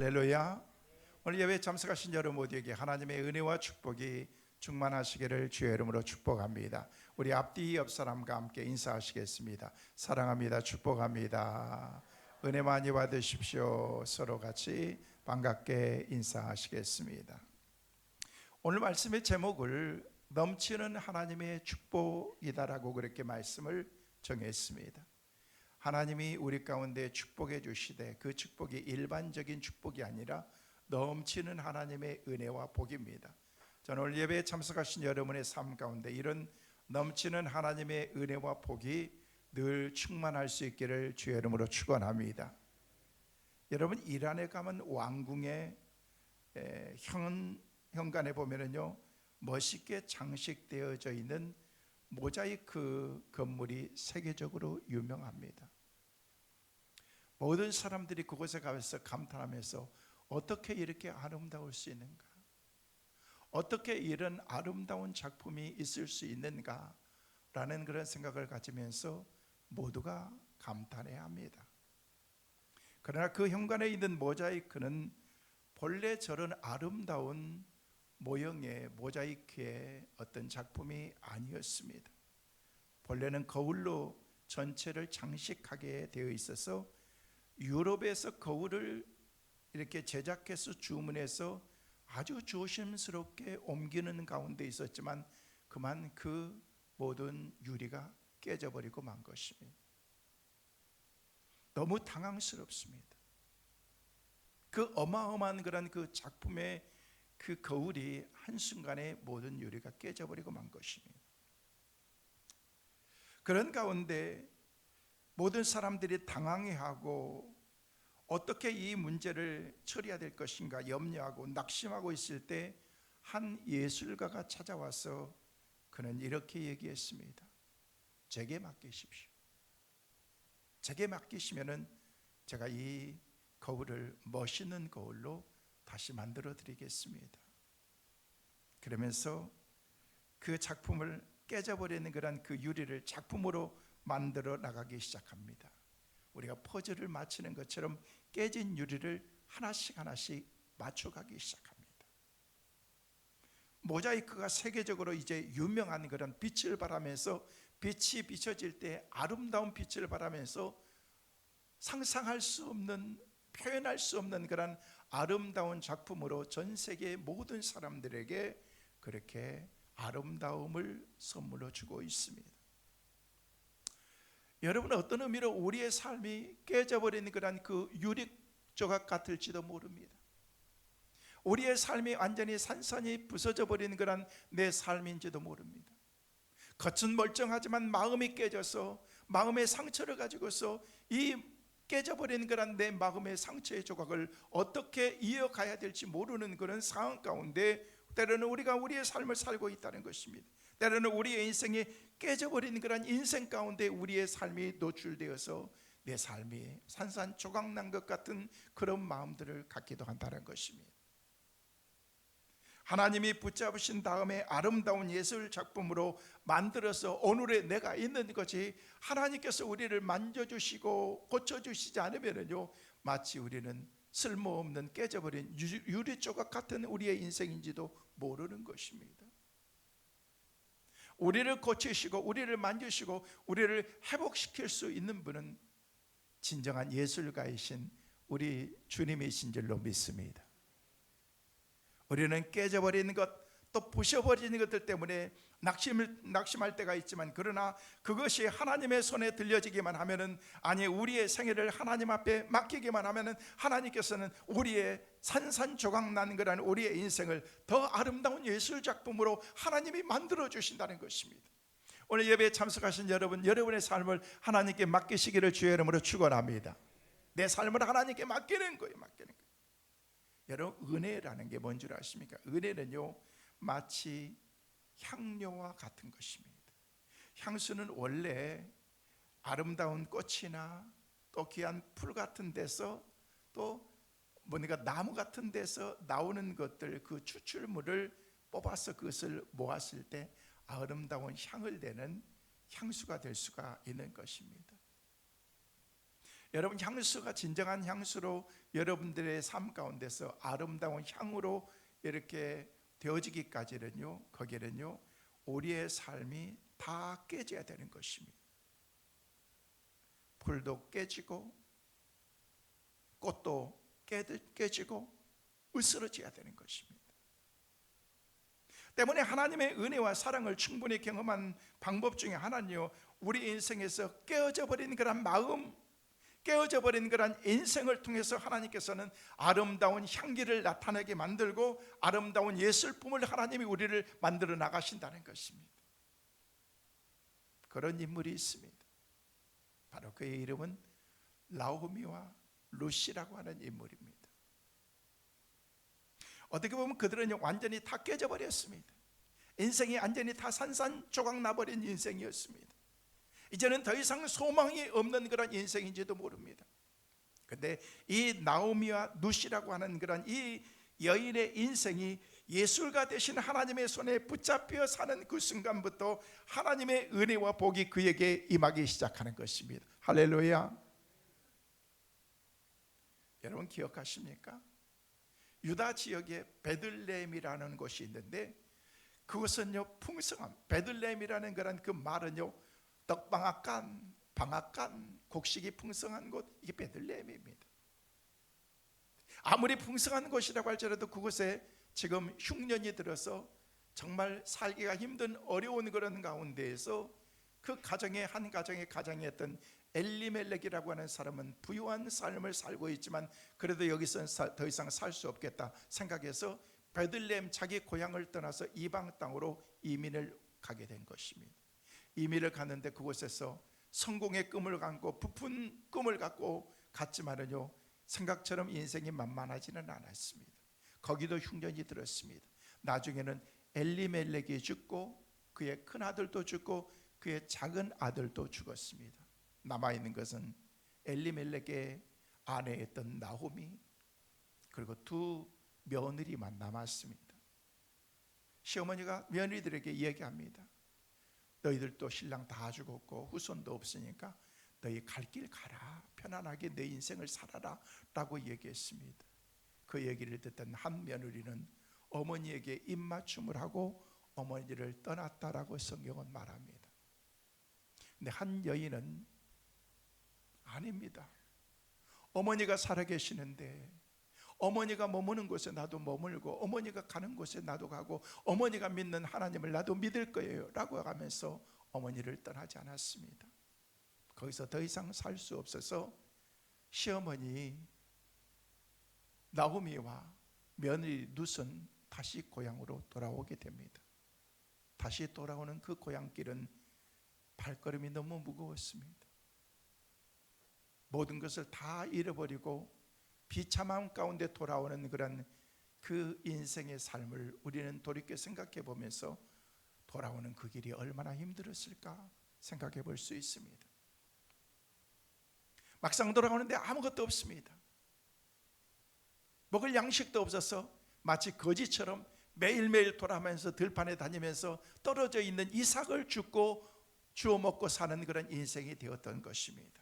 할렐루야. 오늘 예배 참석하신 여러분 모두에게 하나님의 은혜와 축복이 충만하시기를 주의 이름으로 축복합니다. 우리 앞뒤 옆 사람과 함께 인사하시겠습니다. 사랑합니다. 축복합니다. 은혜 많이 받으십시오. 서로 같이 반갑게 인사하시겠습니다. 오늘 말씀의 제목을 넘치는 하나님의 축복이다라고 그렇게 말씀을 정했습니다. 하나님이 우리 가운데 축복해 주시되 그 축복이 일반적인 축복이 아니라 넘치는 하나님의 은혜와 복입니다. 저는 오늘 예배에 참석하신 여러분의 삶 가운데 이런 넘치는 하나님의 은혜와 복이 늘 충만할 수 있기를 주의 이름으로 축원합니다. 여러분, 이란에 가면 왕궁의 현관에 보면은요, 멋있게 장식되어져 있는 모자이크 건물이 세계적으로 유명합니다. 모든 사람들이 그곳에 가서 감탄하면서 어떻게 이렇게 아름다울 수 있는가? 어떻게 이런 아름다운 작품이 있을 수 있는가? 라는 그런 생각을 가지면서 모두가 감탄해야 합니다. 그러나 그 현관에 있는 모자이크는 본래 저런 아름다운 모형의 모자이크의 어떤 작품이 아니었습니다. 본래는 거울로 전체를 장식하게 되어 있어서 유럽에서 거울을 이렇게 제작해서 주문해서 아주 조심스럽게 옮기는 가운데 있었지만 그만 그 모든 유리가 깨져버리고 만 것입니다. 너무 당황스럽습니다. 그 어마어마한 그런 그 작품의 그 거울이 한순간에 모든 유리가 깨져버리고 만 것입니다. 그런 가운데 모든 사람들이 당황해하고 어떻게 이 문제를 처리해야 될 것인가 염려하고 낙심하고 있을 때 한 예술가가 찾아와서 그는 이렇게 얘기했습니다. 제게 맡기십시오. 제게 맡기시면은 제가 이 거울을 멋있는 거울로 다시 만들어 드리겠습니다. 그러면서 그 작품을 깨져버리는 그런 그 유리를 작품으로 만들어 나가기 시작합니다. 우리가 퍼즐을 맞추는 것처럼 깨진 유리를 하나씩 맞춰가기 시작합니다. 모자이크가 세계적으로 이제 유명한 그런 빛을 발하면서 빛이 비춰질 때 아름다운 빛을 발하면서 상상할 수 없는, 표현할 수 없는 그런 아름다운 작품으로 전 세계의 모든 사람들에게 그렇게 아름다움을 선물로 주고 있습니다. 여러분, 어떤 의미로 우리의 삶이 깨져버리는 그런 그 유리 조각 같을지도 모릅니다. 우리의 삶이 완전히 산산이 부서져 버리는 그런 내 삶인지도 모릅니다. 겉은 멀쩡하지만 마음이 깨져서 마음의 상처를 가지고서 이 깨져버린 그런 내 마음의 상처의 조각을 어떻게 이어가야 될지 모르는 그런 상황 가운데 때로는 우리가 우리의 삶을 살고 있다는 것입니다. 때로는 우리의 인생이 깨져버린 그런 인생 가운데 우리의 삶이 노출되어서 내 삶이 산산조각 난 것 같은 그런 마음들을 갖기도 한다는 것입니다. 하나님이 붙잡으신 다음에 아름다운 예술 작품으로 만들어서 오늘의 내가 있는 것이 하나님께서 우리를 만져주시고 고쳐주시지 않으면요, 마치 우리는 쓸모없는 깨져버린 유리 조각 같은 우리의 인생인지도 모르는 것입니다. 우리를 고치시고 우리를 만지시고 우리를 회복시킬 수 있는 분은 진정한 예술가이신 우리 주님이신 줄로 믿습니다. 우리는 깨져버리는 것, 또 부셔버리는 것들 때문에 낙심할 때가 있지만, 그러나 그것이 하나님의 손에 들려지기만 하면은, 아니 우리의 생애를 하나님 앞에 맡기기만 하면은 하나님께서는 우리의 산산조각 난 그런 우리의 인생을 더 아름다운 예술 작품으로 하나님이 만들어 주신다는 것입니다. 오늘 예배에 참석하신 여러분, 여러분의 삶을 하나님께 맡기시기를 주의 이름으로 축원합니다. 내 삶을 하나님께 맡기는 거예요. 여러분, 은혜라는 게 뭔 줄 아십니까? 은혜는요, 마치 향료와 같은 것입니다. 향수는 원래 아름다운 꽃이나 또 귀한 풀 같은 데서 또 뭔가 나무 같은 데서 나오는 것들, 그 추출물을 뽑아서 그것을 모았을 때 아름다운 향을 내는 향수가 될 수가 있는 것입니다. 여러분, 향수가 진정한 향수로 여러분들의 삶 가운데서 아름다운 향으로 이렇게 되어지기까지는요, 거기에는요 우리의 삶이 다 깨져야 되는 것입니다. 풀도 깨지고 꽃도 깨지고 으스러져야 되는 것입니다. 때문에 하나님의 은혜와 사랑을 충분히 경험한 방법 중에 하나는요, 우리 인생에서 깨어져 버린 그런 마음, 깨어져 버린 그런 인생을 통해서 하나님께서는 아름다운 향기를 나타내게 만들고 아름다운 예술품을 하나님이 우리를 만들어 나가신다는 것입니다. 그런 인물이 있습니다. 바로 그의 이름은 나오미와 루시라고 하는 인물입니다. 어떻게 보면 그들은 완전히 다 깨져버렸습니다. 인생이 완전히 다 산산조각 나버린 인생이었습니다. 이제는 더 이상 소망이 없는 그런 인생인지도 모릅니다. 그런데 이 나오미와 루시라고 하는 그런 이 여인의 인생이 예술가 되신 하나님의 손에 붙잡혀 사는 그 순간부터 하나님의 은혜와 복이 그에게 임하기 시작하는 것입니다. 할렐루야. 여러분 기억하십니까? 유다 지역에 베들레헴이라는 곳이 있는데 그것은요 풍성함, 베들레헴이라는 그런 그 말은요 떡방앗간, 방앗간, 곡식이 풍성한 곳, 이게 베들레헴입니다. 아무리 풍성한 곳이라고 할지라도 그곳에 지금 흉년이 들어서 정말 살기가 힘든 어려운 그런 가운데에서 그 가정의 한 가정의 가장이었던 엘리멜렉이라고 하는 사람은 부유한 삶을 살고 있지만 그래도 여기서는 더 이상 살 수 없겠다 생각해서 베들레헴 자기 고향을 떠나서 이방 땅으로 이민을 가게 된 것입니다. 이민을 갔는데 그곳에서 성공의 꿈을 안고 부푼 꿈을 갖고 갔지만은요 생각처럼 인생이 만만하지는 않았습니다. 거기도 흉년이 들었습니다. 나중에는 엘리멜렉이 죽고 그의 큰 아들도 죽고 그의 작은 아들도 죽었습니다. 남아있는 것은 엘리멜렉의 아내였던 나오미 그리고 두 며느리만 남았습니다. 시어머니가 며느리들에게 얘기합니다. 너희들도 신랑 다 죽었고 후손도 없으니까 너희 갈 길 가라, 편안하게 내 인생을 살아라 라고 얘기했습니다. 그 얘기를 듣던 한 며느리는 어머니에게 입맞춤을 하고 어머니를 떠났다라고 성경은 말합니다. 근데 한 여인은 아닙니다. 어머니가 살아계시는데 어머니가 머무는 곳에 나도 머물고 어머니가 가는 곳에 나도 가고 어머니가 믿는 하나님을 나도 믿을 거예요 라고 하면서 어머니를 떠나지 않았습니다. 거기서 더 이상 살 수 없어서 시어머니 나오미와 며느리 룻은 다시 고향으로 돌아오게 됩니다. 다시 돌아오는 그 고향길은 발걸음이 너무 무거웠습니다. 모든 것을 다 잃어버리고 비참함 가운데 돌아오는 그런 그 인생의 삶을 우리는 돌이켜 생각해 보면서 돌아오는 그 길이 얼마나 힘들었을까 생각해 볼 수 있습니다. 막상 돌아오는데 아무것도 없습니다. 먹을 양식도 없어서 마치 거지처럼 매일매일 돌아가면서 들판에 다니면서 떨어져 있는 이삭을 줍고 주워 먹고 사는 그런 인생이 되었던 것입니다.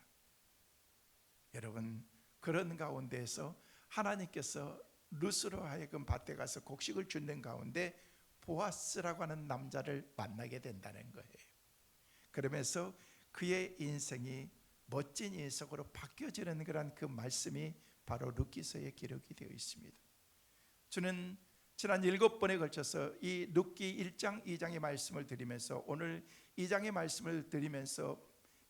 여러분 그런 가운데에서 하나님께서 룻으로 하여금 밭에 가서 곡식을 줍는 가운데 보아스라고 하는 남자를 만나게 된다는 거예요. 그러면서 그의 인생이 멋진 인생으로 바뀌어지는 그런 그 말씀이 바로 룻기서에 기록이 되어 있습니다. 저는 지난 7번에 걸쳐서 이 룻기 1장 2장의 말씀을 드리면서 오늘 2장의 말씀을 드리면서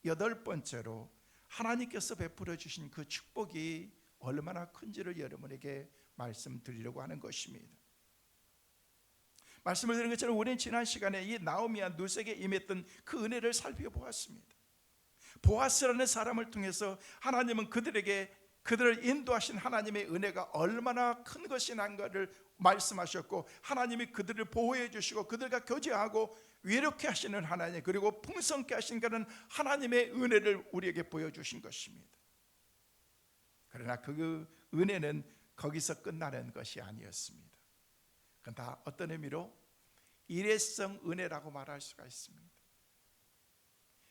8번째로 하나님께서 베풀어 주신 그 축복이 얼마나 큰지를 여러분에게 말씀드리려고 하는 것입니다. 말씀을 드린 것처럼 우리는 지난 시간에 이 나오미와 룻에게 임했던 그 은혜를 살펴보았습니다. 보아스라는 사람을 통해서 하나님은 그들을 인도하신 하나님의 은혜가 얼마나 큰 것이란가를 말씀하셨고 하나님이 그들을 보호해 주시고 그들과 교제하고 위롭게 하시는 하나님 그리고 풍성케 하신 그런 하나님의 은혜를 우리에게 보여주신 것입니다. 그러나 그 은혜는 거기서 끝나는 것이 아니었습니다. 그건 다 어떤 의미로 일회성 은혜라고 말할 수가 있습니다.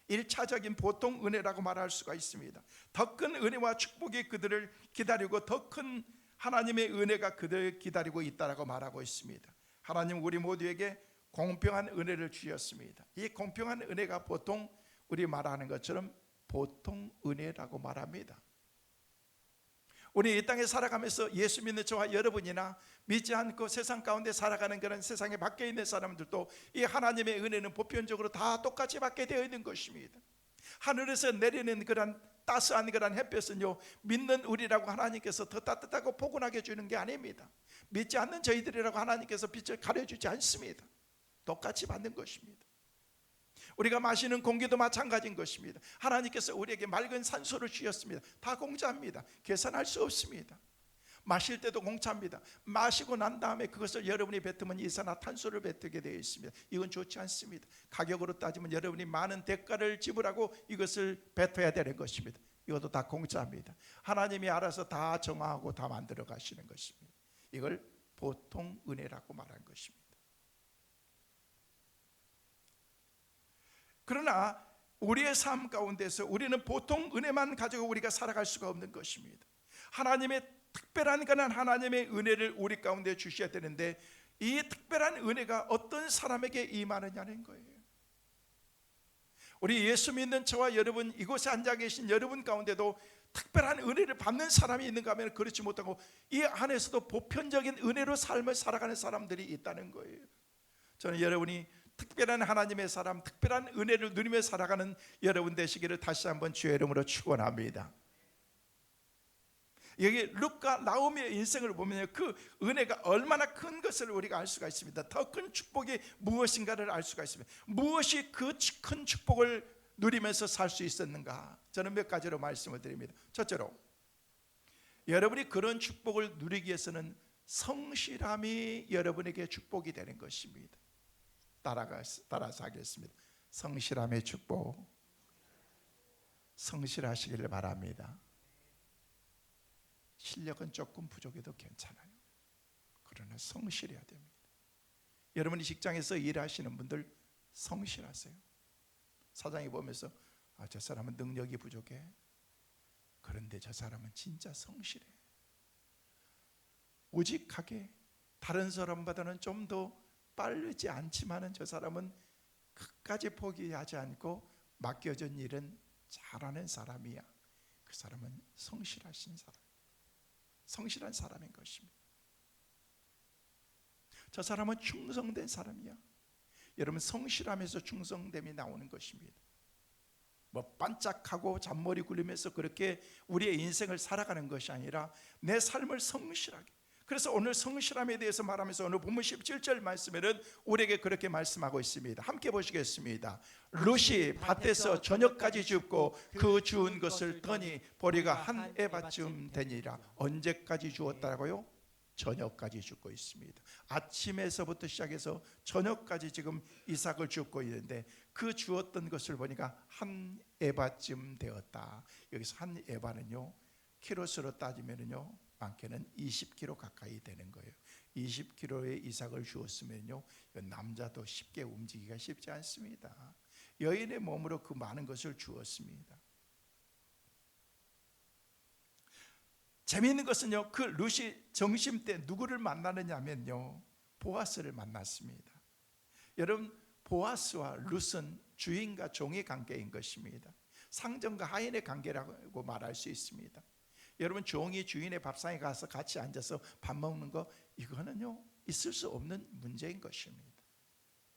일차적인 보통 은혜라고 말할 수가 있습니다. 더 큰 은혜와 축복이 그들을 기다리고 더 큰 하나님의 은혜가 그들을 기다리고 있다라고 말하고 있습니다. 하나님 우리 모두에게 공평한 은혜를 주셨습니다. 이 공평한 은혜가 보통 우리 말하는 것처럼 보통 은혜라고 말합니다. 우리 이 땅에 살아가면서 예수 믿는 저와 여러분이나 믿지 않고 세상 가운데 살아가는 그런 세상에 밖에 있는 사람들도 이 하나님의 은혜는 보편적으로 다 똑같이 받게 되어 있는 것입니다. 하늘에서 내리는 그런 따스한 그런 햇볕은요, 믿는 우리라고 하나님께서 더 따뜻하고 포근하게 주는 게 아닙니다. 믿지 않는 저희들이라고 하나님께서 빛을 가려주지 않습니다. 똑같이 받는 것입니다. 우리가 마시는 공기도 마찬가지인 것입니다. 하나님께서 우리에게 맑은 산소를 주셨습니다. 다 공짜입니다. 계산할 수 없습니다. 마실 때도 공짜입니다. 마시고 난 다음에 그것을 여러분이 뱉으면 이산화탄소를 뱉게 되어 있습니다. 이건 좋지 않습니다. 가격으로 따지면 여러분이 많은 대가를 지불하고 이것을 뱉어야 되는 것입니다. 이것도 다 공짜입니다. 하나님이 알아서 다 정하고 다 만들어 가시는 것입니다. 이걸 보통 은혜라고 말한 것입니다. 그러나 우리의 삶 가운데서 우리는 보통 은혜만 가지고 우리가 살아갈 수가 없는 것입니다. 하나님의 특별한 그런 하나님의 은혜를 우리 가운데 주셔야 되는데 이 특별한 은혜가 어떤 사람에게 임하느냐는 거예요. 우리 예수 믿는 저와 여러분, 이곳에 앉아 계신 여러분 가운데도 특별한 은혜를 받는 사람이 있는가 하면 그렇지 못하고 이 안에서도 보편적인 은혜로 삶을 살아가는 사람들이 있다는 거예요. 저는 여러분이 특별한 하나님의 사람, 특별한 은혜를 누리며 살아가는 여러분 되시기를 다시 한번 주의 이름으로 축원합니다. 여기 루카 나오미의 인생을 보면 그 은혜가 얼마나 큰 것을 우리가 알 수가 있습니다. 더 큰 축복이 무엇인가를 알 수가 있습니다. 무엇이 그 큰 축복을 누리면서 살 수 있었는가? 저는 몇 가지로 말씀을 드립니다. 첫째로, 여러분이 그런 축복을 누리기 위해서는 성실함이 여러분에게 축복이 되는 것입니다. 따라서 하겠습니다. 성실함의 축복. 성실하시기를 바랍니다. 실력은 조금 부족해도 괜찮아요. 그러나 성실해야 됩니다. 여러분이 직장에서 일하시는 분들 성실하세요. 사장이 보면서 저 사람은 능력이 부족해. 그런데 저 사람은 진짜 성실해. 우직하게 다른 사람보다는 좀 더 빠르지 않지만은 저 사람은 끝까지 포기하지 않고 맡겨진 일은 잘하는 사람이야. 그 사람은 성실하신 사람, 성실한 사람인 것입니다. 저 사람은 충성된 사람이야. 여러분, 성실함에서 충성됨이 나오는 것입니다. 뭐 반짝하고 잔머리 굴리면서 그렇게 우리의 인생을 살아가는 것이 아니라 내 삶을 성실하게. 그래서 오늘 성실함에 대해서 말하면서 오늘 본문 17절 말씀에는 우리에게 그렇게 말씀하고 있습니다. 함께 보시겠습니다. 룻이 밭에서 저녁까지 줍고 그 주운 것을 떠니 보리가 한 에바쯤 되니라. 언제까지 주었다고요? 저녁까지 줍고 있습니다. 아침에서부터 시작해서 저녁까지 지금 이삭을 줍고 있는데 그 주었던 것을 보니까 한 에바쯤 되었다. 여기서 한 에바는요, 키로수로 따지면은요, 많게는 20kg 가까이 되는 거예요. 20kg의 이삭을 주었으면요, 남자도 쉽게 움직이기가 쉽지 않습니다. 여인의 몸으로 그 많은 것을 주었습니다. 재미있는 것은요, 그 룻이 점심 때 누구를 만나느냐면요, 보아스를 만났습니다. 여러분, 보아스와 룻은 주인과 종의 관계인 것입니다. 상전과 하인의 관계라고 말할 수 있습니다. 여러분, 종이 주인의 밥상에 가서 같이 앉아서 밥 먹는 거, 이거는요 있을 수 없는 문제인 것입니다.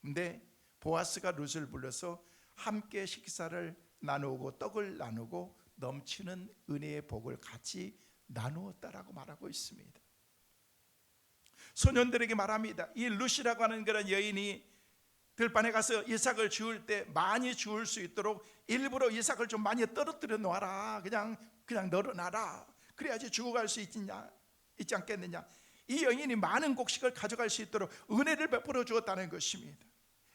근데 보아스가 룻을 불러서 함께 식사를 나누고 떡을 나누고 넘치는 은혜의 복을 같이 나누었다라고 말하고 있습니다. 소년들에게 말합니다. 이 룻이라고 하는 그런 여인이 들판에 가서 이삭을 주울 때 많이 주울 수 있도록 일부러 이삭을 좀 많이 떨어뜨려 놓아라. 그냥 널어놔라. 그래야지 죽어갈 수 있지 않겠느냐. 이 여인이 많은 곡식을 가져갈 수 있도록 은혜를 베풀어 주었다는 것입니다.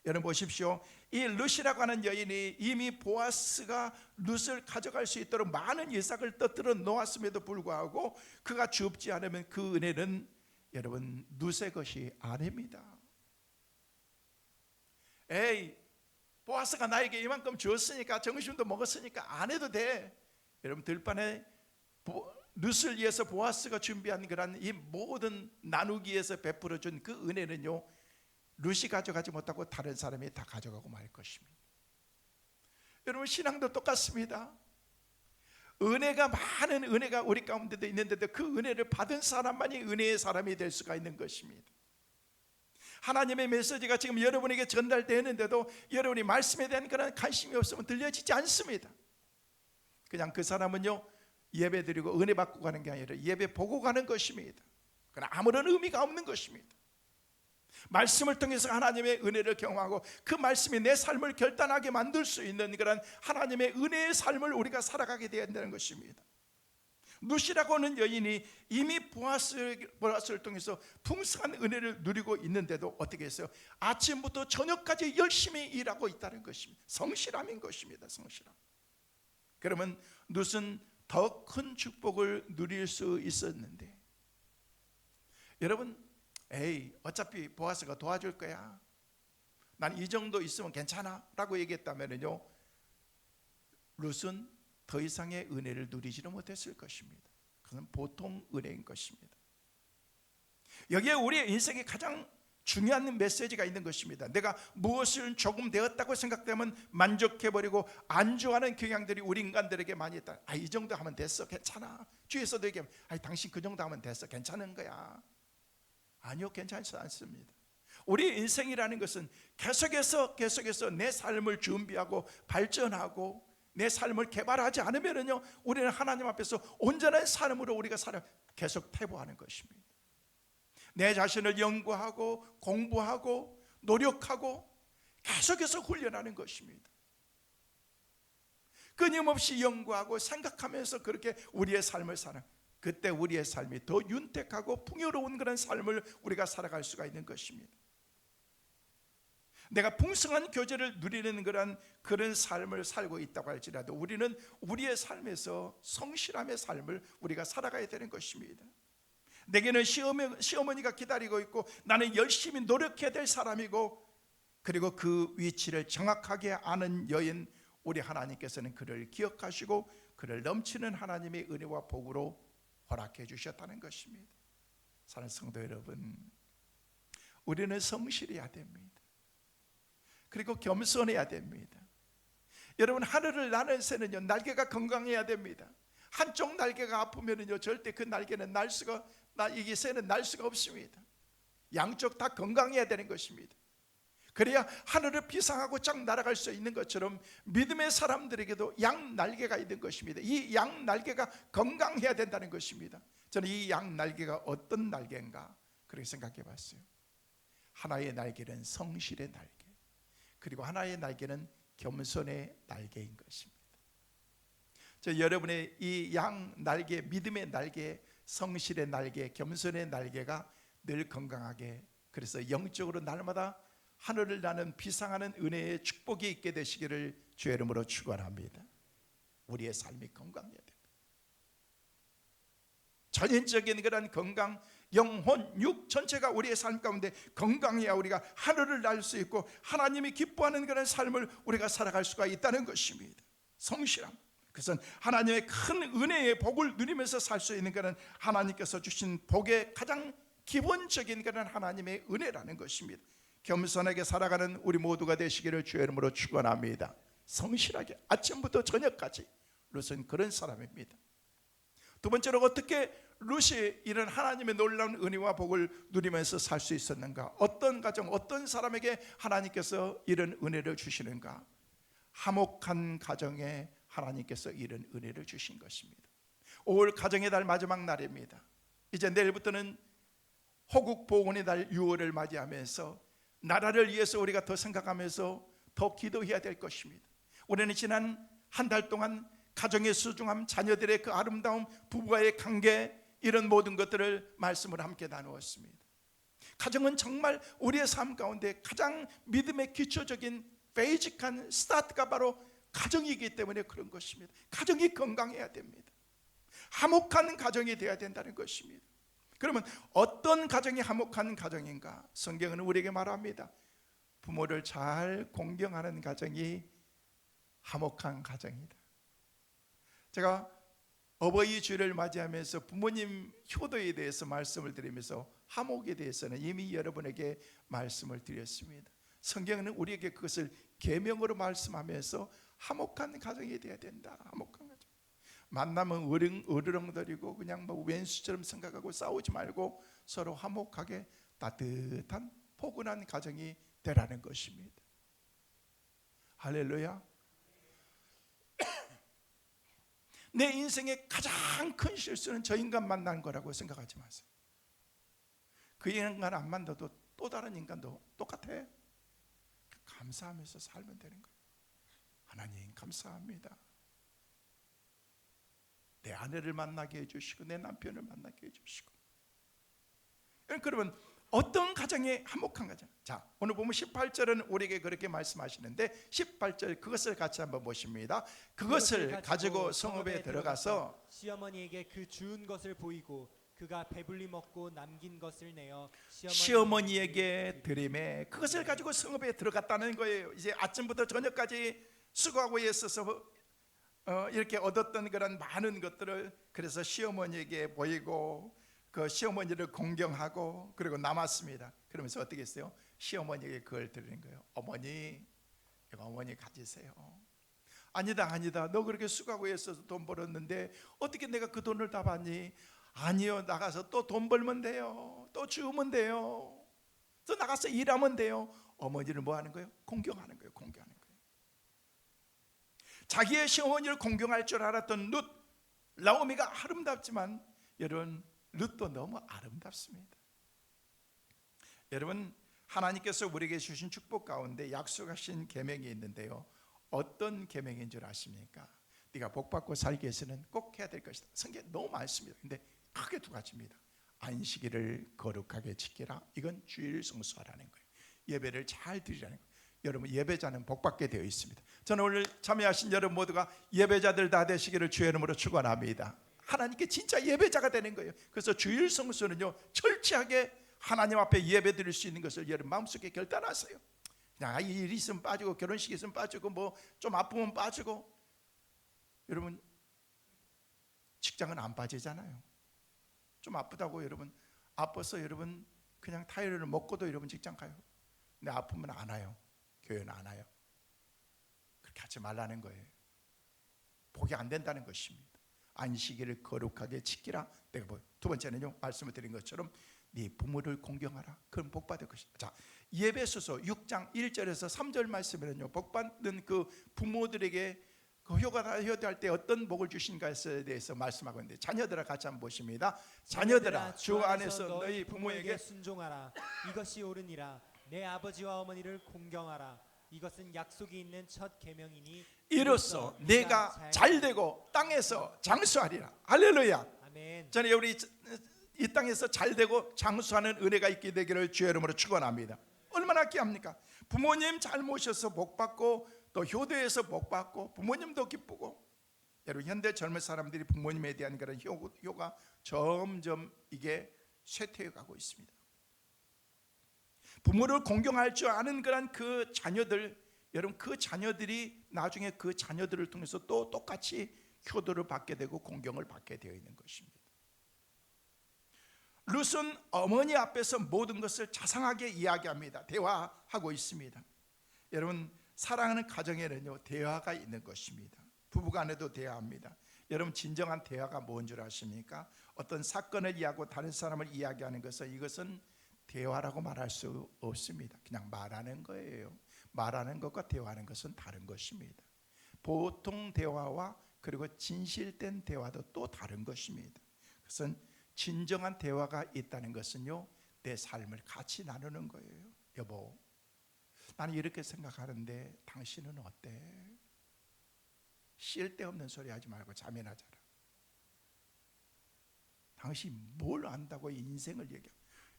여러분 보십시오. 이 룻이라고 하는 여인이 이미 보아스가 룻을 가져갈 수 있도록 많은 이삭을 떠들어 놓았음에도 불구하고 그가 줍지 않으면 그 은혜는 여러분 룻의 것이 아닙니다. 에이, 보아스가 나에게 이만큼 주었으니까, 정심도 먹었으니까 안 해도 돼. 여러분, 들판에 룻을 위해서 보아스가 준비한 그런 이 모든 나누기에서 베풀어 준 그 은혜는요, 룻이 가져가지 못하고 다른 사람이 다 가져가고 말 것입니다. 여러분, 신앙도 똑같습니다. 은혜가, 많은 은혜가 우리 가운데도 있는데도 그 은혜를 받은 사람만이 은혜의 사람이 될 수가 있는 것입니다. 하나님의 메시지가 지금 여러분에게 전달되는데도 여러분이 말씀에 대한 그런 관심이 없으면 들려지지 않습니다. 그냥 그 사람은요, 예배 드리고 은혜 받고 가는 게 아니라 예배 보고 가는 것입니다. 그러나 아무런 의미가 없는 것입니다. 말씀을 통해서 하나님의 은혜를 경험하고 그 말씀이 내 삶을 결단하게 만들 수 있는 그런 하나님의 은혜의 삶을 우리가 살아가게 되어야 한다는 것입니다. 룻이라고 하는 여인이 이미 보아스를 통해서 풍성한 은혜를 누리고 있는데도 어떻게 했어요? 아침부터 저녁까지 열심히 일하고 있다는 것입니다. 성실함인 것입니다. 성실함. 그러면 룻은 더 큰 축복을 누릴 수 있었는데, 여러분, 어차피 보아스가 도와줄 거야, 난 이 정도 있으면 괜찮아 라고 얘기했다면요, 룻은 더 이상의 은혜를 누리지는 못했을 것입니다. 그건 보통 은혜인 것입니다. 여기에 우리의 인생에 가장 중요한 메시지가 있는 것입니다. 내가 무엇을 조금 되었다고 생각되면 만족해버리고 안주하는 경향들이 우리 인간들에게 많이 있다. 이 정도 하면 됐어, 괜찮아. 주위에서도 얘기하면 당신 그 정도 하면 됐어, 괜찮은 거야. 아니요, 괜찮지 않습니다. 우리 인생이라는 것은 계속해서 내 삶을 준비하고 발전하고 내 삶을 개발하지 않으면요, 우리는 하나님 앞에서 온전한 삶으로 우리가 계속 퇴보하는 것입니다. 내 자신을 연구하고 공부하고 노력하고 계속해서 훈련하는 것입니다. 끊임없이 연구하고 생각하면서 그렇게 우리의 삶을 사는, 그때 우리의 삶이 더 윤택하고 풍요로운 그런 삶을 우리가 살아갈 수가 있는 것입니다. 내가 풍성한 교제를 누리는 그런 삶을 살고 있다고 할지라도 우리는 우리의 삶에서 성실함의 삶을 우리가 살아가야 되는 것입니다. 내게는 시어머니가 기다리고 있고 나는 열심히 노력해야 될 사람이고, 그리고 그 위치를 정확하게 아는 여인, 우리 하나님께서는 그를 기억하시고 그를 넘치는 하나님의 은혜와 복으로 허락해 주셨다는 것입니다. 사랑하는 성도 여러분, 우리는 성실해야 됩니다. 그리고 겸손해야 됩니다. 여러분, 하늘을 나는 새는요, 날개가 건강해야 됩니다. 한쪽 날개가 아프면은요, 절대 그 날개는 이게 새는 날 수가 없습니다. 양쪽 다 건강해야 되는 것입니다. 그래야 하늘을 비상하고 쫙 날아갈 수 있는 것처럼 믿음의 사람들에게도 양 날개가 있는 것입니다. 이 양 날개가 건강해야 된다는 것입니다. 저는 이 양 날개가 어떤 날개인가 그렇게 생각해 봤어요. 하나의 날개는 성실의 날개, 그리고 하나의 날개는 겸손의 날개인 것입니다. 저 여러분의 이 양 날개, 믿음의 날개, 성실의 날개, 겸손의 날개가 늘 건강하게, 그래서 영적으로 날마다 하늘을 나는 비상하는 은혜의 축복이 있게 되시기를 주의 이름으로 축원합니다. 우리의 삶이 건강해야 됩니다. 전인적인 그런 건강, 영혼, 육 전체가 우리의 삶 가운데 건강해야 우리가 하늘을 날 수 있고 하나님이 기뻐하는 그런 삶을 우리가 살아갈 수가 있다는 것입니다. 성실함, 그것은 하나님의 큰 은혜의 복을 누리면서 살 수 있는 그런 하나님께서 주신 복의 가장 기본적인 그런 하나님의 은혜라는 것입니다. 겸손하게 살아가는 우리 모두가 되시기를 주의 이름으로 축원합니다. 성실하게 아침부터 저녁까지 룻은 그런 사람입니다. 두 번째로, 어떻게 룻이 이런 하나님의 놀라운 은혜와 복을 누리면서 살 수 있었는가? 어떤 가정, 어떤 사람에게 하나님께서 이런 은혜를 주시는가? 화목한 가정에 하나님께서 이런 은혜를 주신 것입니다. 5월 가정의 달 마지막 날입니다. 이제 내일부터는 호국 보훈의 달 6월을 맞이하면서 나라를 위해서 우리가 더 생각하면서 더 기도해야 될 것입니다. 우리는 지난 한 달 동안 가정의 소중함, 자녀들의 그 아름다움, 부부와의 관계, 이런 모든 것들을 말씀을 함께 나누었습니다. 가정은 정말 우리의 삶 가운데 가장 믿음의 기초적인 베이직한 스타트가 바로 가정이기 때문에 그런 것입니다. 가정이 건강해야 됩니다. 화목한 가정이 되어야 된다는 것입니다. 그러면 어떤 가정이 화목한 가정인가? 성경은 우리에게 말합니다. 부모를 잘 공경하는 가정이 화목한 가정이다. 제가 어버이 주일을 맞이하면서 부모님 효도에 대해서 말씀을 드리면서 화목에 대해서는 이미 여러분에게 말씀을 드렸습니다. 성경은 우리에게 그것을 계명으로 말씀하면서 화목한 가정이 되어야 된다. 화목한 가정. 만나면 으르렁거리고 그냥 뭐 왼수처럼 생각하고 싸우지 말고 서로 화목하게 따뜻한 포근한 가정이 되라는 것입니다. 할렐루야. 내 인생의 가장 큰 실수는 저 인간 만난 거라고 생각하지 마세요. 그 인간 안 만나도 또 다른 인간도 똑같아. 감사하면서 살면 되는 거예요. 하나님 감사합니다. 내 아내를 만나게 해주시고 내 남편을 만나게 해주시고. 그러면 어떤 가정이 화목한 가정? 자, 오늘 보면 18절은 우리에게 그렇게 말씀하시는데 18절 그것을 같이 한번 보십니다. 그것을 가지고 성읍에 들어가서 시어머니에게 그 주운 것을 보이고 그가 배불리 먹고 남긴 것을 내어 시어머니에게 드리매 그것을 가지고 성읍에 들어갔다는 거예요. 이제 아침부터 저녁까지 수고하고 있어서 이렇게 얻었던 그런 많은 것들을 그래서 시어머니에게 보이고 그 시어머니를 공경하고 그리고 남았습니다. 그러면서 어떻게 했어요? 시어머니에게 그걸 드리는 거예요. 어머니, 이거 어머니 가지세요. 아니다 너 그렇게 수고하고 있어서 돈 벌었는데 어떻게 내가 그 돈을 다 받니? 아니요, 나가서 또 돈 벌면 돼요. 또 주우면 돼요. 또 나가서 일하면 돼요. 어머니를 뭐 하는 거예요? 공경하는 거예요. 공경하는 거예요. 자기의 시어머니를 공경할 줄 알았던 룻, 나오미가 아름답지만 여러분 룻도 너무 아름답습니다. 여러분 하나님께서 우리에게 주신 축복 가운데 약속하신 계명이 있는데요. 어떤 계명인 줄 아십니까? 네가 복받고 살기 위해서는 꼭 해야 될 것이다. 성경에 너무 많습니다. 근데 크게 두 가지입니다. 안식일을 거룩하게 지키라. 이건 주일 성수하라는 거예요. 예배를 잘 드리라는 거예요. 여러분 예배자는 복받게 되어 있습니다. 저는 오늘 참여하신 여러분 모두가 예배자들 다 되시기를 주의 이름으로 축원합니다. 하나님께 진짜 예배자가 되는 거예요. 그래서 주일 성수는요 철저하게 하나님 앞에 예배 드릴 수 있는 것을 여러분 마음속에 결단하세요. 그냥 일 있으면 빠지고 결혼식 있으면 빠지고 뭐 좀 아프면 빠지고. 여러분 직장은 안 빠지잖아요. 좀 아프다고 여러분 아파서 여러분 그냥 타이레놀 먹고도 여러분 직장 가요. 근데 아프면 안 와요. 교회는 안 와요. 그렇게 하지 말라는 거예요. 복이 안 된다는 것입니다. 안식일을 거룩하게 지키라. 내가 뭐 두 번째는요 말씀을 드린 것처럼 네 부모를 공경하라. 그럼 복 받을 것이다. 자, 예배소서 6장 1절에서 3절 말씀에는요 복 받는 그 부모들에게 그 효도할 때 어떤 복을 주신가에 대해서 말씀하고 있는데 자녀들아 같이 한번 보십니다. 자녀들아 주 안에서 너희 부모에게 순종하라. 이것이 옳으니라. 내 아버지와 어머니를 공경하라. 이것은 약속이 있는 첫 계명이니 이로써 내가 잘되고 땅에서 장수하리라. 할렐루야. 아멘. 저는 우리 이 땅에서 잘되고 장수하는 은혜가 있게 되기를 주의 이름으로 축원합니다. 얼마나 귀합니까? 부모님 잘 모셔서 복받고 또 효도에서 복받고 부모님도 기쁘고. 여러분 현대 젊은 사람들이 부모님에 대한 그런 효가 점점 이게 쇠퇴해 가고 있습니다. 부모를 공경할 줄 아는 그런 그 자녀들, 여러분 그 자녀들이 나중에 그 자녀들을 통해서 또 똑같이 효도를 받게 되고 공경을 받게 되어 있는 것입니다. 룻은 어머니 앞에서 모든 것을 자상하게 이야기합니다. 대화하고 있습니다. 여러분 사랑하는 가정에는요 대화가 있는 것입니다. 부부간에도 대화합니다. 여러분 진정한 대화가 뭔 줄 아십니까? 어떤 사건을 이야기하고 다른 사람을 이야기하는 것은 이것은 대화라고 말할 수 없습니다. 그냥 말하는 거예요. 말하는 것과 대화하는 것은 다른 것입니다. 보통 대화와 그리고 진실된 대화도 또 다른 것입니다. 그것은 진정한 대화가 있다는 것은요 내 삶을 같이 나누는 거예요. 여보, 나는 이렇게 생각하는데 당신은 어때? 쓸데없는 소리 하지 말고 자면하자라. 당신 뭘 안다고 인생을 얘기해.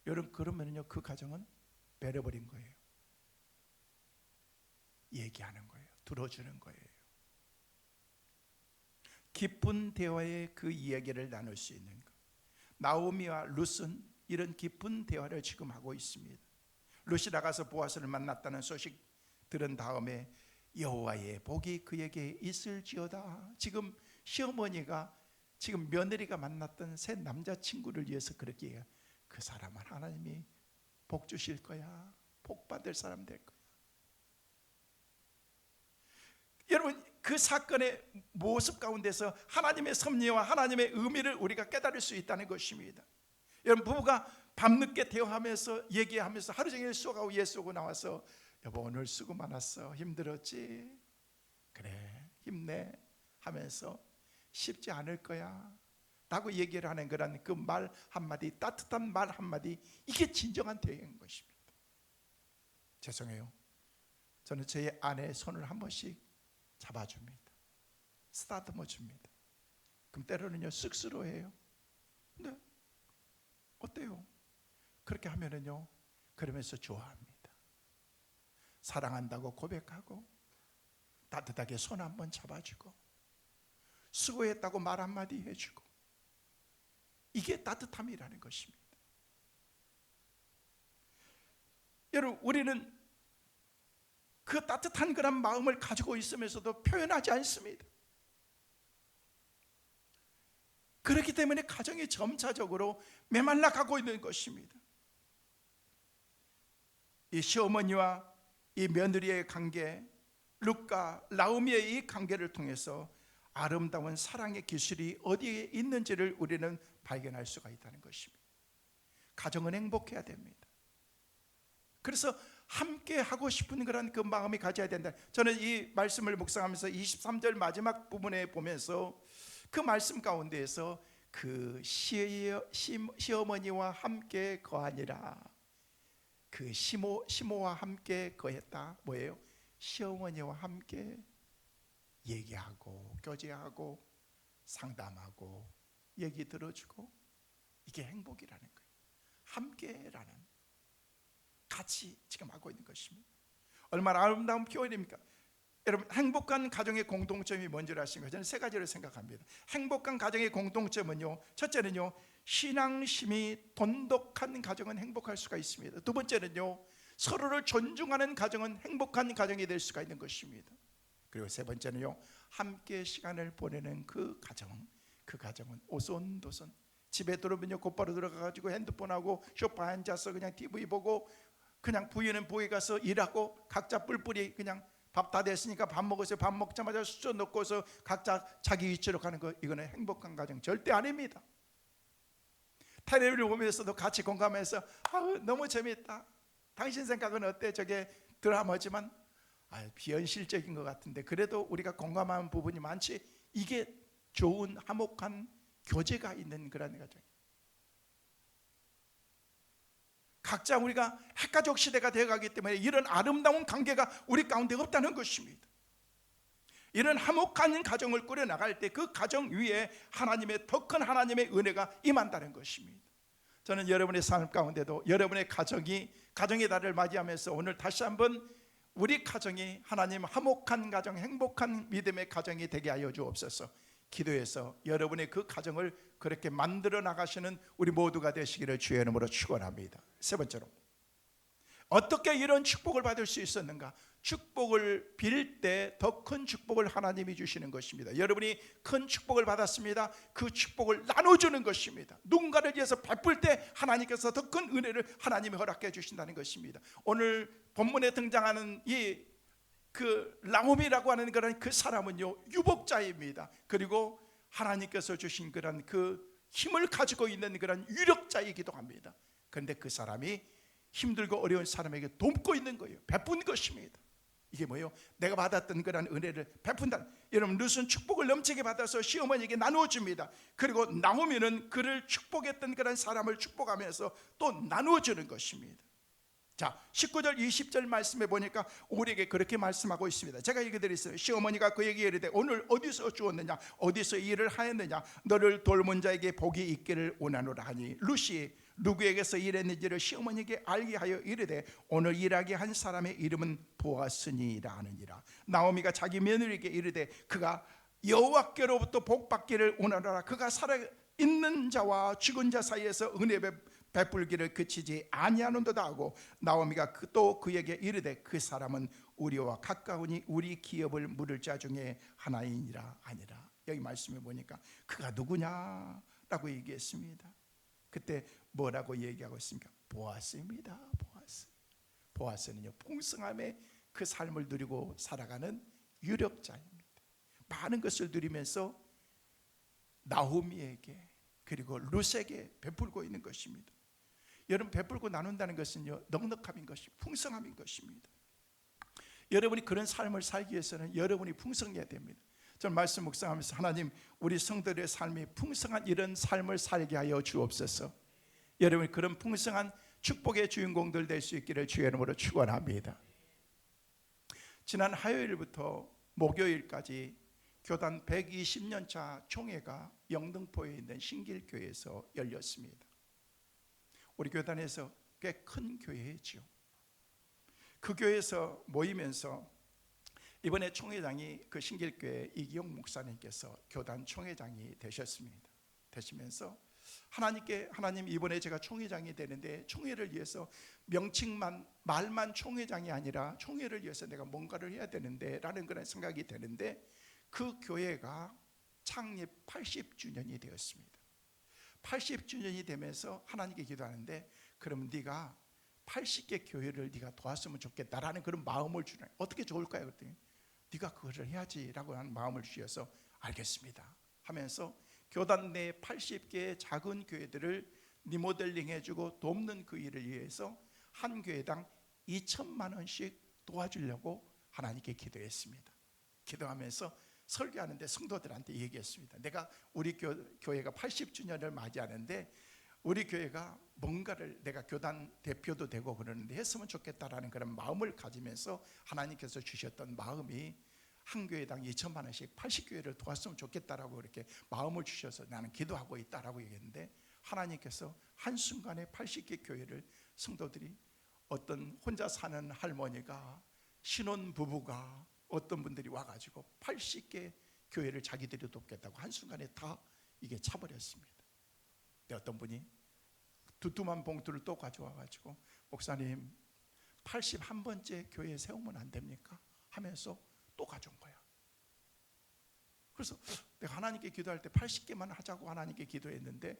여러분 그러면요 그 가정은 베려버린 거예요. 얘기하는 거예요. 들어주는 거예요. 깊은 대화에 그 이야기를 나눌 수 있는 것. 나오미와 룻은 이런 깊은 대화를 지금 하고 있습니다. 룻이 나가서 보아스를 만났다는 소식 들은 다음에 여호와의 복이 그에게 있을지어다. 지금 시어머니가 지금 며느리가 만났던 새 남자친구를 위해서 그렇게 해요. 그 사람은 하나님이 복 주실 거야. 복 받을 사람 될 거야. 여러분, 그 사건의 모습 가운데서 하나님의 섭리와 하나님의 의미를 우리가 깨달을 수 있다는 것입니다. 여러분, 부부가 밤늦게 대화하면서 얘기하면서 하루 종일 수고하고 예수고 나와서 여보 오늘 수고 많았어. 힘들었지? 그래 힘내 하면서 쉽지 않을 거야 라고 얘기를 하는 그런 그 말 한마디, 따뜻한 말 한마디, 이게 진정한 대화인 것입니다. 죄송해요, 저는 제 아내의 손을 한 번씩 잡아줍니다. 쓰다듬어 줍니다. 그럼 때로는요 쑥스러워해요. 근데 어때요? 그렇게 하면은요 그러면서 좋아합니다. 사랑한다고 고백하고 따뜻하게 손 한번 잡아주고 수고했다고 말 한마디 해주고, 이게 따뜻함이라는 것입니다. 여러분, 우리는 그 따뜻한 그런 마음을 가지고 있으면서도 표현하지 않습니다. 그렇기 때문에 가정이 점차적으로 메말라 가고 있는 것입니다. 이 시어머니와 이 며느리의 관계, 룻과 나오미의 이 관계를 통해서 아름다운 사랑의 기술이 어디에 있는지를 우리는 발견할 수가 있다는 것입니다. 가정은 행복해야 됩니다. 그래서 함께 하고 싶은 그런 그 마음이 가져야 된다. 저는 이 말씀을 묵상하면서 23절 마지막 부분에 보면서 그 말씀 가운데에서 그 시어머니와 함께 거하니라, 그 시모와 함께 거했다. 뭐예요? 시어머니와 함께 얘기하고 교제하고 상담하고 얘기 들어주고, 이게 행복이라는 거예요. 함께라는, 같이 지금 하고 있는 것입니다. 얼마나 아름다운 표현입니까? 여러분, 행복한 가정의 공동점이 뭔지를 아십니까? 저는 세 가지를 생각합니다. 행복한 가정의 공동점은요, 첫째는요 신앙심이 돈독한 가정은 행복할 수가 있습니다. 두 번째는요 서로를 존중하는 가정은 행복한 가정이 될 수가 있는 것입니다. 그리고 세 번째는요 함께 시간을 보내는 그 가정은 오손도손, 집에 들어오면요 곧바로 들어가가지고 핸드폰하고 소파에 앉아서 그냥 TV 보고, 그냥 부인은 부에 가서 일하고 각자 뿔뿔이 그냥 밥 다 됐으니까 밥 먹으세요. 밥 먹자마자 수저 넣고서 각자 자기 위치로 가는 거, 이거는 행복한 가정 절대 아닙니다. 텔레비를 보면서도 같이 공감해서 너무 재밌다, 당신 생각은 어때? 저게 드라마지만 비현실적인 것 같은데 그래도 우리가 공감하는 부분이 많지. 이게 좋은 화목한 교제가 있는 그런 가정. 각자 우리가 핵가족 시대가 되어가기 때문에 이런 아름다운 관계가 우리 가운데 없다는 것입니다. 이런 화목한 가정을 꾸려나갈 때 그 가정 위에 하나님의 더 큰 하나님의 은혜가 임한다는 것입니다. 저는 여러분의 삶 가운데도 여러분의 가정이 가정의 달을 맞이하면서 오늘 다시 한번 우리 가정이 하나님 화목한 가정, 행복한 믿음의 가정이 되게 하여 주옵소서. 기도해서 여러분의 그 가정을 그렇게 만들어 나가시는 우리 모두가 되시기를 주의 이름으로 축원합니다. 세 번째로, 어떻게 이런 축복을 받을 수 있었는가? 축복을 빌 때 더 큰 축복을 하나님이 주시는 것입니다. 여러분이 큰 축복을 받았습니다. 그 축복을 나눠주는 것입니다. 누군가를 위해서 베풀 때 하나님께서 더 큰 은혜를 하나님이 허락해 주신다는 것입니다. 오늘 본문에 등장하는 그 나오미라고 하는 그런 그 사람은요 유복자입니다. 그리고 하나님께서 주신 그런 그 힘을 가지고 있는 그런 유력자이기도 합니다. 그런데 그 사람이 힘들고 어려운 사람에게 돕고 있는 거예요. 베푼 것입니다. 이게 뭐예요? 내가 받았던 그런 은혜를 베푼다. 여러분, 룻은 축복을 넘치게 받아서 시어머니에게 나누어 줍니다. 그리고 나오미는 그를 축복했던 그런 사람을 축복하면서 또 나누어 주는 것입니다. 자, 19절 20절 말씀에 보니까 우리에게 그렇게 말씀하고 있습니다. 제가 읽어드렸어요. 시어머니가 그에게 이르되 오늘 어디서 주었느냐, 어디서 일을 하였느냐, 너를 돌본 자에게 복이 있기를 원하노라 하니, 룻이 누구에게서 일했는지를 시어머니에게 알게 하여 이르되 오늘 일하게 한 사람의 이름은 보아스니라 하느니라. 나오미가 자기 며느리에게 이르되 그가 여호와께로부터 복 받기를 원하노라. 그가 살아 있는 자와 죽은 자 사이에서 은혜 베풀기를 그치지 아니하는도다 하고 나오미가 또 그에게 이르되 그 사람은 우리와 가까우니 우리 기업을 물을 자 중에 하나이니라 아니라. 여기 말씀해 보니까 그가 누구냐라고 얘기했습니다. 그때 뭐라고 얘기하고 있습니까? 보아스입니다. 보아스. 보아스는요, 풍성함의 그 삶을 누리고 살아가는 유력자입니다. 많은 것을 누리면서 나오미에게 그리고 룻에게 베풀고 있는 것입니다. 여러분, 베풀고 나눈다는 것은요, 넉넉함인 것이, 풍성함인 것입니다. 여러분이 그런 삶을 살기 위해서는 여러분이 풍성해야 됩니다. 저는 말씀 묵상하면서 하나님, 우리 성도들의 삶이 풍성한 이런 삶을 살게 하여 주옵소서. 여러분이 그런 풍성한 축복의 주인공들 될 수 있기를 주의 이름으로 축원합니다. 지난 화요일부터 목요일까지 교단 120년차 총회가 영등포에 있는 신길교회에서 열렸습니다. 우리 교단에서 꽤 큰 교회죠. 그 교회에서 모이면서 이번에 총회장이 그 신길교회 이기용 목사님께서 교단 총회장이 되시면서 하나님, 이번에 제가 총회장이 되는데 총회를 위해서 명칭만, 말만 총회장이 아니라 총회를 위해서 내가 뭔가를 해야 되는데 라는 그런 생각이 되는데, 그 교회가 창립 80주년이 되었습니다. 80주년이 되면서 하나님께 기도하는데, 그럼 네가 80개 교회를 네가 도왔으면 좋겠다라는 그런 마음을 주는, 어떻게 좋을까요? 그랬더니 네가 그거를 해야지라고 하는 마음을 주셔서 알겠습니다 하면서 교단 내 80개의 작은 교회들을 리모델링 해주고 돕는 그 일을 위해서 한 교회당 2천만 원씩 도와주려고 하나님께 기도했습니다. 기도하면서 설교하는데 성도들한테 얘기했습니다. 내가 우리 교회가 80주년을 맞이하는데 우리 교회가 뭔가를, 내가 교단 대표도 되고 그러는데 했으면 좋겠다라는 그런 마음을 가지면서 하나님께서 주셨던 마음이 한 교회당 2천만 원씩 80교회를 도왔으면 좋겠다라고 이렇게 마음을 주셔서 나는 기도하고 있다라고 얘기했는데, 하나님께서 한순간에 80개 교회를, 성도들이, 어떤 혼자 사는 할머니가, 신혼 부부가, 어떤 분들이 와가지고 80개 교회를 자기들이 돕겠다고 한순간에 다 이게 차버렸습니다. 근데 어떤 분이 두툼한 봉투를 또 가져와가지고 목사님 81번째 교회 세우면 안 됩니까? 하면서 또 가져온 거야. 그래서 내가 하나님께 기도할 때 80개만 하자고 하나님께 기도했는데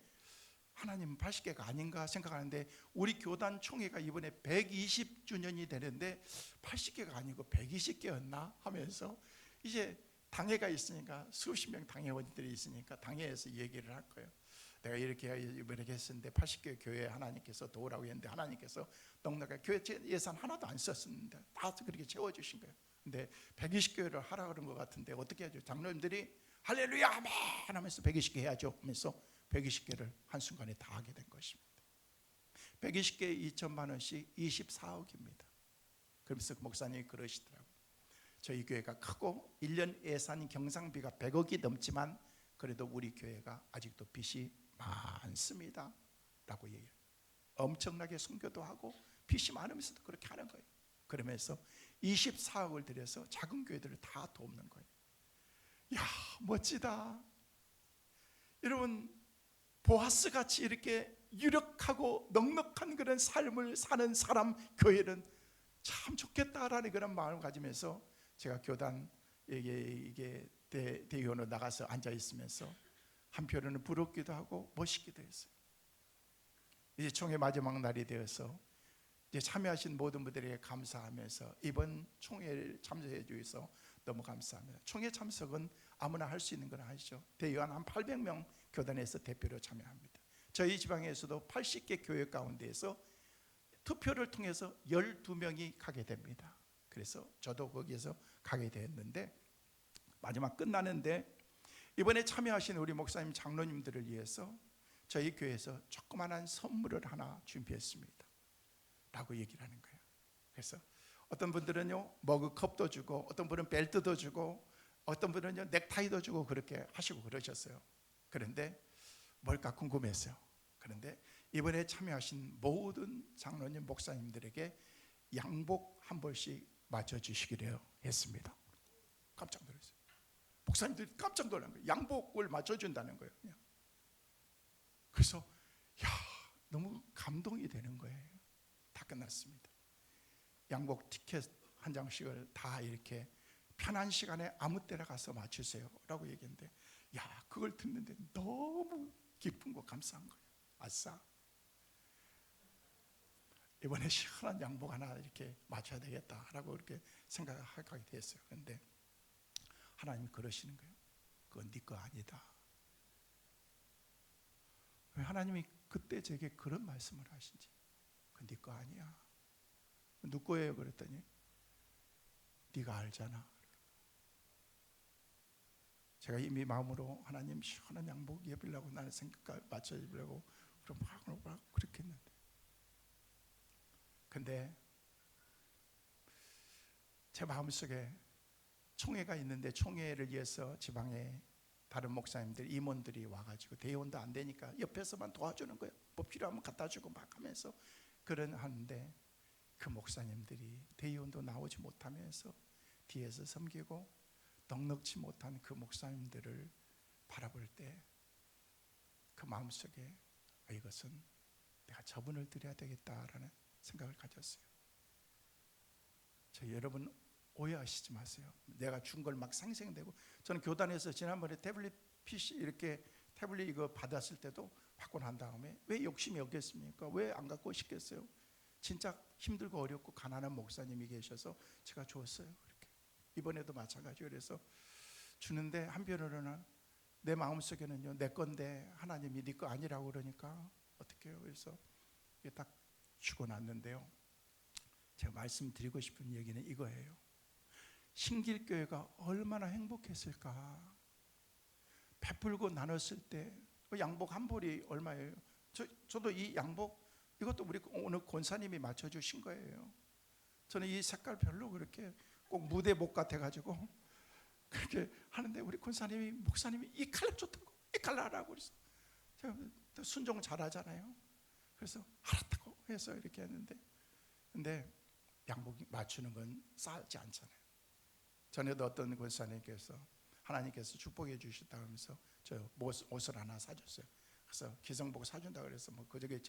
하나님은 80개가 아닌가 생각하는데, 우리 교단 총회가 이번에 120주년이 되는데 80개가 아니고 120개였나 하면서, 이제 당회가 있으니까 수십 명 당회원들이 있으니까 당회에서 얘기를 할 거예요. 내가 이렇게 했었는데 80개 교회 하나님께서 도우라고 했는데 하나님께서 넉넉하게 교회 예산 하나도 안 썼었는데 다 그렇게 채워주신 거예요. 근데 120교회를 하라 그런 것 같은데 어떻게 하죠? 장로님들이 할렐루야 아멘 하면서 120개 해야죠 하면서 120개를 한순간에 다 하게 된 것입니다. 120개에 2천만 원씩 24억입니다. 그러면서 목사님이 그러시더라고요. 저희 교회가 크고 1년 예산 경상비가 100억이 넘지만 그래도 우리 교회가 아직도 빚이 많습니다 라고 얘기해요. 엄청나게 선교도 하고 빚이 많으면서도 그렇게 하는 거예요. 그러면서 24억을 들여서 작은 교회들을 다 돕는 거예요. 이야, 멋지다. 여러분, 보아스 같이 이렇게 유력하고 넉넉한 그런 삶을 사는 사람 교회는 참 좋겠다라는 그런 마음을 가지면서 제가 교단 이게 대의원으로 나가서 앉아 있으면서 한편으로는 부럽기도 하고 멋있기도 했어요. 이제 총회 마지막 날이 되어서 이제 참여하신 모든 분들에게 감사하면서 이번 총회를 참석해 주셔서 너무 감사합니다. 총회 참석은 아무나 할 수 있는 건 아니죠. 대의원 한 800명 교단에서 대표로 참여합니다. 저희 지방에서도 80개 교회 가운데에서 투표를 통해서 12명이 가게 됩니다. 그래서 저도 거기에서 가게 됐는데, 마지막 끝나는데 이번에 참여하신 우리 목사님 장로님들을 위해서 저희 교회에서 조그만한 선물을 하나 준비했습니다 라고 얘기를 하는 거예요. 그래서 어떤 분들은요 머그컵도 주고, 어떤 분은 벨트도 주고, 어떤 분은요 넥타이도 주고 그렇게 하시고 그러셨어요. 그런데 뭘까 궁금했어요. 그런데 이번에 참여하신 모든 장로님 목사님들에게 양복 한 벌씩 맞춰주시기로 했습니다. 깜짝 놀랐어요. 목사님들이 깜짝 놀란 거예요. 양복을 맞춰준다는 거예요. 그래서 야, 너무 감동이 되는 거예요. 다 끝났습니다. 양복 티켓 한 장씩을 다 이렇게 편한 시간에 아무 때나 가서 맞추세요 라고 얘기했는데, 야, 그걸 듣는데 너무 기쁜 거, 감사한 거예요. 아싸, 이번에 시원한 양복 하나 이렇게 맞춰야 되겠다라고 이렇게 생각하게 됐어요. 그런데 하나님이 그러시는 거예요. 그건 네 거 아니다. 왜 하나님이 그때 제게 그런 말씀을 하신지. 그건 네 거 아니야. 누구 거예요? 그랬더니 네가 알잖아. 제가 이미 마음으로 하나님 시원한 양복 입으려고, 나는 생각 맞춰 입으려고 그럼 막 그렇게 했는데, 근데 제 마음속에 총회가 있는데, 총회를 위해서 지방에 다른 목사님들, 임원들이 와가지고 대의원도 안 되니까 옆에서만 도와주는 거예요. 뭐 필요하면 갖다 주고 막 하면서 그런 하는데, 그 목사님들이 대의원도 나오지 못하면서 뒤에서 섬기고 넉넉지 못한 그 목사님들을 바라볼 때 그 마음속에 이것은 내가 저분을 드려야 되겠다라는 생각을 가졌어요. 저 여러분 오해하시지 마세요. 내가 준 걸 막 상생되고, 저는 교단에서 지난번에 태블릿 PC 이렇게 태블릿 이거 받았을 때도 받고 난 다음에 왜 욕심이 없겠습니까? 왜 안 갖고 싶겠어요? 진짜 힘들고 어렵고 가난한 목사님이 계셔서 제가 줬어요. 그렇게 이번에도 마찬가지로. 그래서 주는데 한편으로는 내 마음속에는요, 내 건데 하나님이 네 거 아니라고 그러니까 어떻게 해요? 그래서 이게 딱 주고 났는데요, 제가 말씀드리고 싶은 얘기는 이거예요. 신길교회가 얼마나 행복했을까. 베풀고 나눴을 때 양복 한 벌이 얼마예요? 저도 이 양복, 이것도 우리 오늘 권사님이 맞춰주신 거예요. 저는 이 색깔 별로 그렇게 꼭 무대복 같아가지고 그렇게 하는데, 우리 권사님이, 목사님이 이 컬러 좋다고, 이 컬러 하라고 그래서 제가 순종 잘하잖아요. 그래서 알았다고 해서 이렇게 했는데, 근데 양복 맞추는 건 싸지 않잖아요. 전에도 어떤 권사님께서 하나님께서 축복해 주셨다 하면서 저 옷을 하나 사줬어요. 그래서 기성복 사준다 그래서 뭐 그저께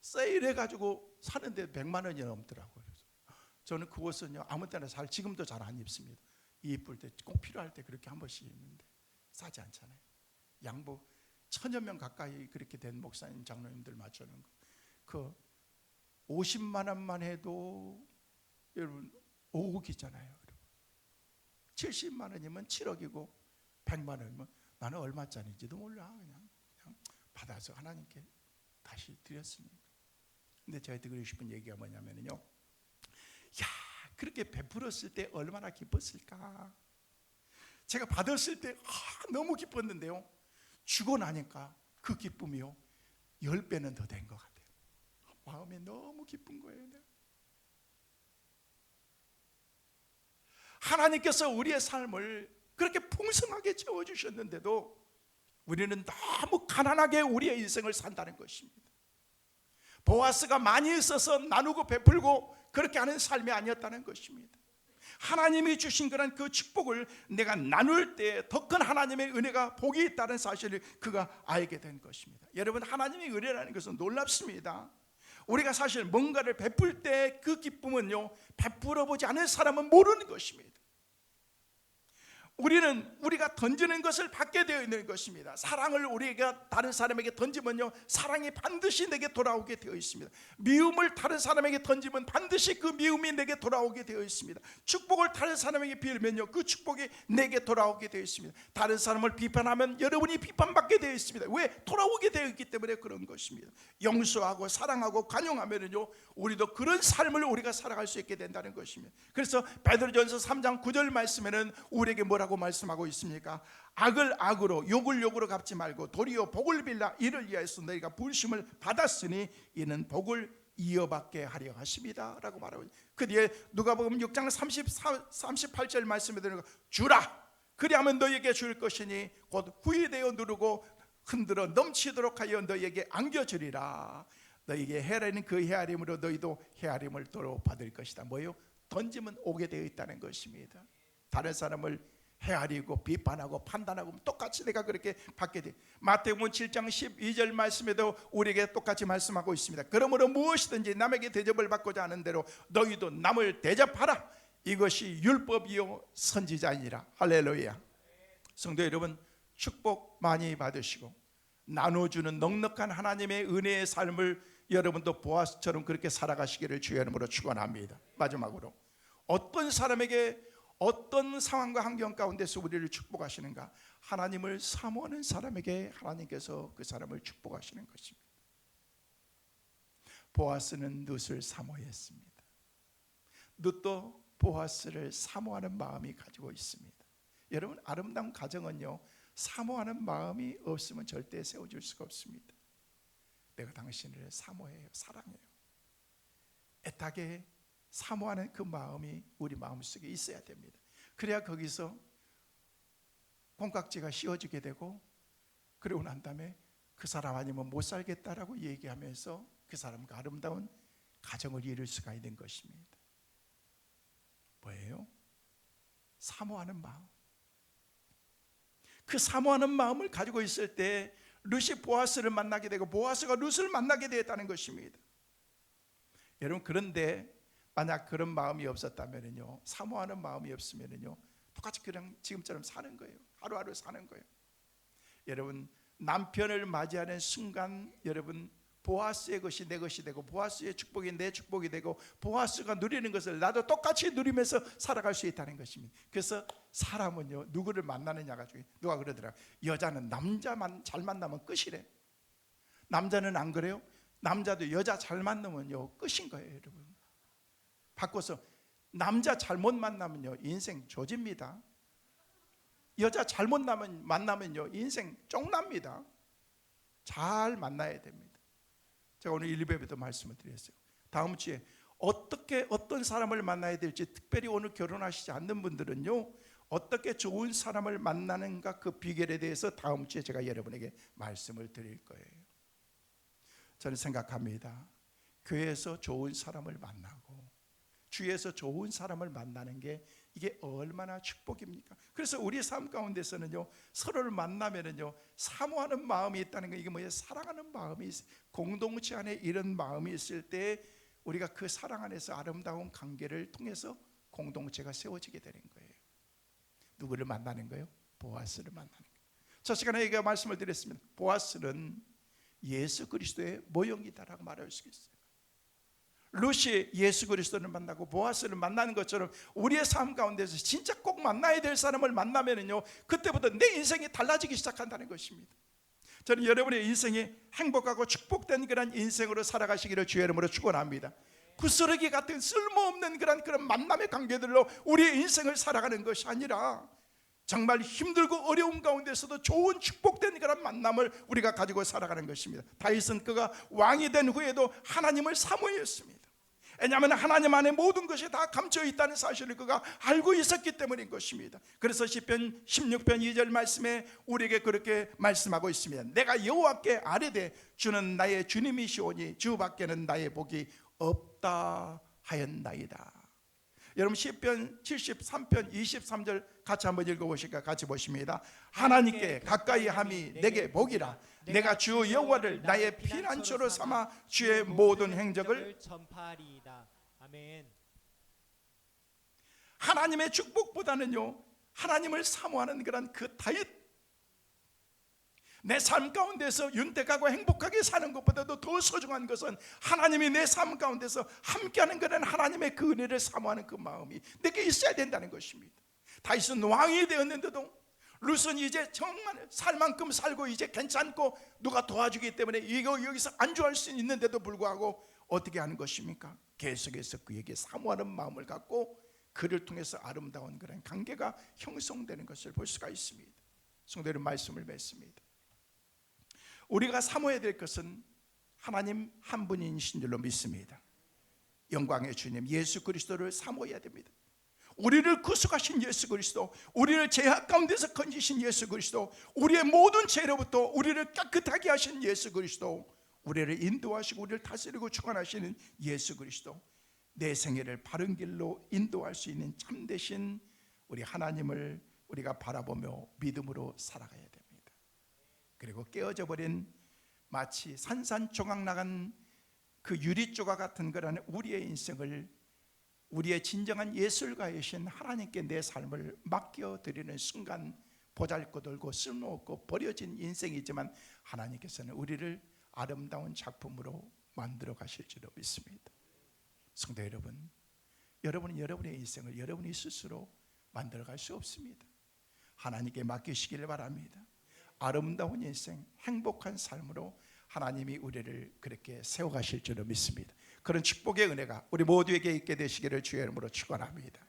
세일해가지고 사는데 100만 원이 넘더라고요. 그래서 저는 그 옷은요, 아무 때나 지금도 잘 안 입습니다. 이쁠 때, 꼭 필요할 때 그렇게 한 번씩 입는데 싸지 않잖아요. 양복 1000여 명 가까이 그렇게 된 목사님, 장로님들 맞추는 거, 그 50만 원만 해도 여러분 5억이잖아요. 70만 원이면 7억이고 100만 원이면 나는 얼마짜리인지도 몰라. 그냥 받아서 하나님께 다시 드렸습니다. 근데 제가 드리고 싶은 얘기가 뭐냐면요, 야, 그렇게 베풀었을 때 얼마나 기뻤을까. 제가 받았을 때 너무 기뻤는데요, 주고 나니까 그 기쁨이요 10배는 더 된 것 같아요. 마음에 너무 기쁜 거예요. 하나님께서 우리의 삶을 그렇게 풍성하게 채워주셨는데도 우리는 너무 가난하게 우리의 인생을 산다는 것입니다. 보아스가 많이 있어서 나누고 베풀고 그렇게 하는 삶이 아니었다는 것입니다. 하나님이 주신 그런 그 축복을 내가 나눌 때 더 큰 하나님의 은혜가, 복이 있다는 사실을 그가 알게 된 것입니다. 여러분, 하나님의 은혜라는 것은 놀랍습니다. 우리가 사실 뭔가를 베풀 때 그 기쁨은요, 베풀어 보지 않은 사람은 모르는 것입니다. 우리가 던지는 것을 받게 되어 있는 것입니다. 사랑을 우리가 다른 사람에게 던지면요, 사랑이 반드시 내게 돌아오게 되어 있습니다. 미움을 다른 사람에게 던지면 반드시 그 미움이 내게 돌아오게 되어 있습니다. 축복을 다른 사람에게 빌면요, 그 축복이 내게 돌아오게 되어 있습니다. 다른 사람을 비판하면 여러분이 비판받게 되어 있습니다. 왜? 돌아오게 되어 있기 때문에 그런 것입니다. 용서하고 사랑하고 관용하면요, 우리도 그런 삶을 우리가 살아갈 수 있게 된다는 것입니다. 그래서 베드로전서 3장 9절 말씀에는 우리에게 뭐라고 말씀하고 있습니까? 악을 악으로, 욕을 욕으로 갚지 말고 도리어 복을 빌라 이를 위하여서 너희가 부르심을 받았으니 이는 복을 이어받게 하려 하십니다 라고 말하고 있습니다. 그 뒤에 누가복음 6장 38절 말씀에 드리는 거, 주라 그리하면 너희에게 줄 것이니 곧 후회되어 누르고 흔들어 넘치도록 하여 너희에게 안겨주리라. 너희에게 헤아리는 그 헤아림으로 너희도 헤아림을 도로 받을 것이다. 뭐요? 던지면 오게 되어 있다는 것입니다. 다른 사람을 헤아리고 비판하고 판단하고 똑같이 내가 그렇게 받게 돼. 마태복음 7장 12절 말씀에도 우리에게 똑같이 말씀하고 있습니다. 그러므로 무엇이든지 남에게 대접을 받고자 하는 대로 너희도 남을 대접하라. 이것이 율법이요 선지자이니라. 할렐루야. 성도 여러분, 축복 많이 받으시고 나눠주는 넉넉한 하나님의 은혜의 삶을 여러분도 보아스처럼 그렇게 살아가시기를 주의 이름으로 축원합니다. 마지막으로 어떤 사람에게 어떤 상황과 환경 가운데서 우리를 축복하시는가? 하나님을 사모하는 사람에게 하나님께서 그 사람을 축복하시는 것입니다. 보아스는 룻을 사모했습니다. 룻도 보아스를 사모하는 마음이 가지고 있습니다. 여러분, 아름다운 가정은요, 사모하는 마음이 없으면 절대 세워질 수가 없습니다. 내가 당신을 사모해요, 사랑해요. 애타게 사모하는 그 마음이 우리 마음속에 있어야 됩니다. 그래야 거기서 콩깍지가 씌워지게 되고, 그러고 난 다음에 그 사람 아니면 못 살겠다라고 얘기하면서 그 사람과 아름다운 가정을 이룰 수가 있는 것입니다. 뭐예요? 사모하는 마음. 그 사모하는 마음을 가지고 있을 때 룻이 보아스를 만나게 되고 보아스가 룻을 만나게 되었다는 것입니다. 여러분, 그런데 만약 그런 마음이 없었다면요, 사모하는 마음이 없으면요, 똑같이 그냥 지금처럼 사는 거예요. 하루하루 사는 거예요. 여러분, 남편을 맞이하는 순간 여러분, 보아스의 것이 내 것이 되고 보아스의 축복이 내 축복이 되고 보아스가 누리는 것을 나도 똑같이 누리면서 살아갈 수 있다는 것입니다. 그래서 사람은요, 누구를 만나느냐가 중요해요. 누가 그러더라, 여자는 남자만 잘 만나면 끝이래. 남자는 안 그래요? 남자도 여자 잘 만나면요 끝인 거예요. 여러분, 바꿔서 남자 잘못 만나면요 인생 조집니다. 여자 잘못 만나면요 인생 쫑납니다. 잘 만나야 됩니다. 제가 오늘 1부에도 말씀을 드렸어요. 다음 주에 어떻게 어떤 사람을 만나야 될지, 특별히 오늘 결혼하시지 않는 분들은요 어떻게 좋은 사람을 만나는가, 그 비결에 대해서 다음 주에 제가 여러분에게 말씀을 드릴 거예요. 저는 생각합니다. 교회에서 좋은 사람을 만나고 주위에서 좋은 사람을 만나는 게 이게 얼마나 축복입니까? 그래서 우리 삶 가운데서는요 서로를 만나면은요 사모하는 마음이 있다는 거, 이게 뭐예요? 사랑하는 마음이 있어요. 공동체 안에 이런 마음이 있을 때 우리가 그 사랑 안에서 아름다운 관계를 통해서 공동체가 세워지게 되는 거예요. 누구를 만나는 거예요? 보아스를 만나는 거예요. 저 시간에 제가 말씀을 드렸습니다. 보아스는 예수 그리스도의 모형이다라고 말할 수 있어요. 룻이 예수 그리스도를 만나고 보아스를 만나는 것처럼 우리의 삶 가운데서 진짜 꼭 만나야 될 사람을 만나면은요 그때부터 내 인생이 달라지기 시작한다는 것입니다. 저는 여러분의 인생이 행복하고 축복된 그런 인생으로 살아가시기를 주의 이름으로 축원합니다. 구스러기 같은 쓸모없는 그런 만남의 관계들로 우리의 인생을 살아가는 것이 아니라 정말 힘들고 어려운 가운데서도 좋은 축복된 그런 만남을 우리가 가지고 살아가는 것입니다. 다윗은 그가 왕이 된 후에도 하나님을 사모했습니다. 왜냐하면 하나님 안에 모든 것이 다 감춰 있다는 사실을 그가 알고 있었기 때문인 것입니다. 그래서 시편 16편 2절 말씀에 우리에게 그렇게 말씀하고 있습니다. 내가 여호와께 아뢰되 주는 나의 주님이시오니 주 밖에는 나의 복이 없다 하였나이다. 여러분, 시편 73편 23절 같이 한번 읽어보실까? 같이 보십니다. 하나님께 가까이 함이 내게 복이라. 내가 주 여호와를 나의 피난처로 삼아 주의 모든 행적을 전파하리이다. 아멘. 하나님의 축복보다는요 하나님을 사모하는 그런 그 다윗, 내 삶 가운데서 윤택하고 행복하게 사는 것보다도 더 소중한 것은 하나님이 내 삶 가운데서 함께하는 그런 하나님의 그 은혜를 사모하는 그 마음이 내게 있어야 된다는 것입니다. 다윗은 왕이 되었는데도 룻은 이제 정말 살 만큼 살고 이제 괜찮고 누가 도와주기 때문에 이거 여기서 안주할 수 있는데도 불구하고 어떻게 하는 것입니까? 계속해서 그에게 사모하는 마음을 갖고 그를 통해서 아름다운 그런 관계가 형성되는 것을 볼 수가 있습니다. 성도님, 말씀을 맺습니다. 우리가 사모해야 될 것은 하나님 한 분이신 줄로 믿습니다. 영광의 주님 예수 그리스도를 사모해야 됩니다. 우리를 구속하신 예수 그리스도, 우리를 죄악 가운데서 건지신 예수 그리스도, 우리의 모든 죄로부터 우리를 깨끗하게 하신 예수 그리스도, 우리를 인도하시고 우리를 다스리고 주관하시는 예수 그리스도, 내 생애를 바른 길로 인도할 수 있는 참되신 우리 하나님을 우리가 바라보며 믿음으로 살아가야 됩니다. 그리고 깨어져 버린 마치 산산조각 나간 그 유리조각 같은 거라는 우리의 인생을 우리의 진정한 예술가이신 하나님께 내 삶을 맡겨드리는 순간 보잘것없고 쓸모없고 버려진 인생이지만 하나님께서는 우리를 아름다운 작품으로 만들어 가실 줄로 믿습니다. 성도 여러분, 여러분은 여러분의 인생을 여러분이 스스로 만들어 갈 수 없습니다. 하나님께 맡기시길 바랍니다. 아름다운 인생, 행복한 삶으로 하나님이 우리를 그렇게 세워가실 줄로 믿습니다. 그런 축복의 은혜가 우리 모두에게 있게 되시기를 주의 이름으로 축원합니다.